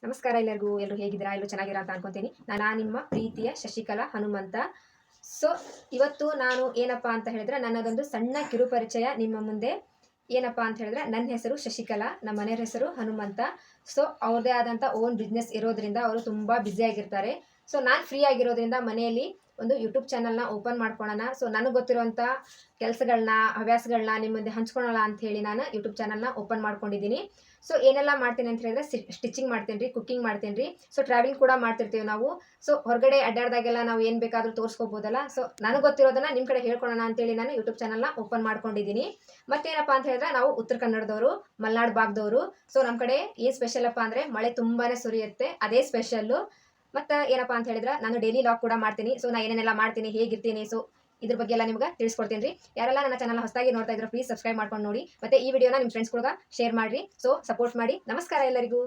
ನಮಸ್ಕಾರ ಎಲ್ಲರಿಗೂ. ಎಲ್ಲರೂ ಹೇಗಿದ್ದೀರಾ? ಎಲ್ಲರೂ ಚೆನ್ನಾಗಿರಾ ಅಂತ ಅನ್ಕೊಂತೀನಿ. ನಾನು ನಿಮ್ಮ ಪ್ರೀತಿಯ ಶಶಿಕಲಾ ಹನುಮಂತ. ಸೊ ಇವತ್ತು ನಾನು ಏನಪ್ಪಾ ಅಂತ ಹೇಳಿದ್ರೆ, ನನ್ನದೊಂದು ಸಣ್ಣ ಕಿರು ಪರಿಚಯ ನಿಮ್ಮ ಮುಂದೆ. ಏನಪ್ಪಾ ಅಂತ ಹೇಳಿದ್ರೆ, ನನ್ನ ಹೆಸರು ಶಶಿಕಲಾ, ನಮ್ಮ ಮನೆಯವ್ರ ಹೆಸರು ಹನುಮಂತ. ಸೊ ಅವ್ರದೇ ಆದಂಥ ಓನ್ ಬಿಸ್ನೆಸ್ ಇರೋದ್ರಿಂದ ಅವರು ತುಂಬ ಬ್ಯುಸಿಯಾಗಿರ್ತಾರೆ. ಸೊ ನಾನು ಫ್ರೀ ಆಗಿರೋದ್ರಿಂದ ಮನೆಯಲ್ಲಿ ಒಂದು ಯೂಟ್ಯೂಬ್ ಚಾನಲ್ನ ಓಪನ್ ಮಾಡ್ಕೊಳ್ಳೋಣ. ಸೊ ನನಗೆ ಗೊತ್ತಿರುವಂಥ ಕೆಲಸಗಳನ್ನ, ಹವ್ಯಾಸಗಳನ್ನ ನಿಮ್ಮ ಮುಂದೆ ಹಂಚ್ಕೊಳ್ಳೋಣ ಅಂತ ಹೇಳಿ ನಾನು ಯೂಟ್ಯೂಬ್ ಚಾನಲ್ನ ಓಪನ್ ಮಾಡ್ಕೊಂಡಿದ್ದೀನಿ. ಸೊ ಏನೆಲ್ಲ ಮಾಡ್ತೀನಿ ಅಂತ ಹೇಳಿದ್ರೆ, ಸ್ಟಿಚಿಂಗ್ ಮಾಡ್ತೀನಿ ರೀ, ಕುಕ್ಕಿಂಗ್ ಮಾಡ್ತೀನಿ ರೀ. ಸೊ ಟ್ರಾವೆಲಿಂಗ್ ಕೂಡ ಮಾಡ್ತಿರ್ತೀವಿ ನಾವು. ಸೊ ಹೊರಗಡೆ ಅಡ್ಡಾಡ್ದಾಗೆಲ್ಲ ನಾವು ಏನು ಬೇಕಾದರೂ ತೋರಿಸ್ಕೋಬೋದಲ್ಲ. ಸೊ ನನಗೆ ಗೊತ್ತಿರೋದನ್ನ ನಿಮ್ಮ ಕಡೆ ಹೇಳ್ಕೊಳ್ಳೋಣ ಅಂತೇಳಿ ನಾನು ಯೂಟ್ಯೂಬ್ ಚಾನಲ್ನ ಓಪನ್ ಮಾಡ್ಕೊಂಡಿದ್ದೀನಿ. ಮತ್ತೇನಪ್ಪ ಅಂತ ಹೇಳಿದ್ರೆ, ನಾವು ಉತ್ತರ ಕನ್ನಡದವರು, ಮಲೆನಾಡು ಭಾಗದವರು. ಸೊ ನಮ್ಮ ಕಡೆ ಏನು ಸ್ಪೆಷಲ್ ಅಪ್ಪ ಅಂದರೆ, ಮಳೆ ತುಂಬಾ ಸುರಿಯುತ್ತೆ, ಅದೇ ಸ್ಪೆಷಲ್ಲು. ಮತ್ತು ಏನಪ್ಪ ಅಂತ ಹೇಳಿದ್ರೆ, ನಾನು ಡೈಲಿ ಲಾಗ್ ಕೂಡ ಮಾಡ್ತೀನಿ. ಸೊ ನಾನು ಏನೇನೆಲ್ಲ ಮಾಡ್ತೀನಿ, ಹೇಗಿರ್ತೀನಿ, ಸೊ ಇದ್ರ ಬಗ್ಗೆ ಎಲ್ಲ ನಿಮ್ಗೆ ತಿಳಿಸ್ಕೊಡ್ತೀನಿ ರೀ. ಯಾರೆಲ್ಲ ನನ್ನ ಚಾನಲ್ ಹೊಸದಾಗಿ ನೋಡ್ತಾ ಇದ್ರು, ಪ್ಲೀಸ್ ಸಬ್ಸ್ಕ್ರೈಬ್ ಮಾಡ್ಕೊಂಡು ನೋಡಿ. ಮತ್ತೆ ಈ ವಿಡಿಯೋನ ನಿಮ್ಮ ಫ್ರೆಂಡ್ಸ್ಗಳ್ಗೆ ಶೇರ್ ಮಾಡಿರಿ. ಸೊ ಸಪೋರ್ಟ್ ಮಾಡಿ. ನಮಸ್ಕಾರ ಎಲ್ಲರಿಗೂ.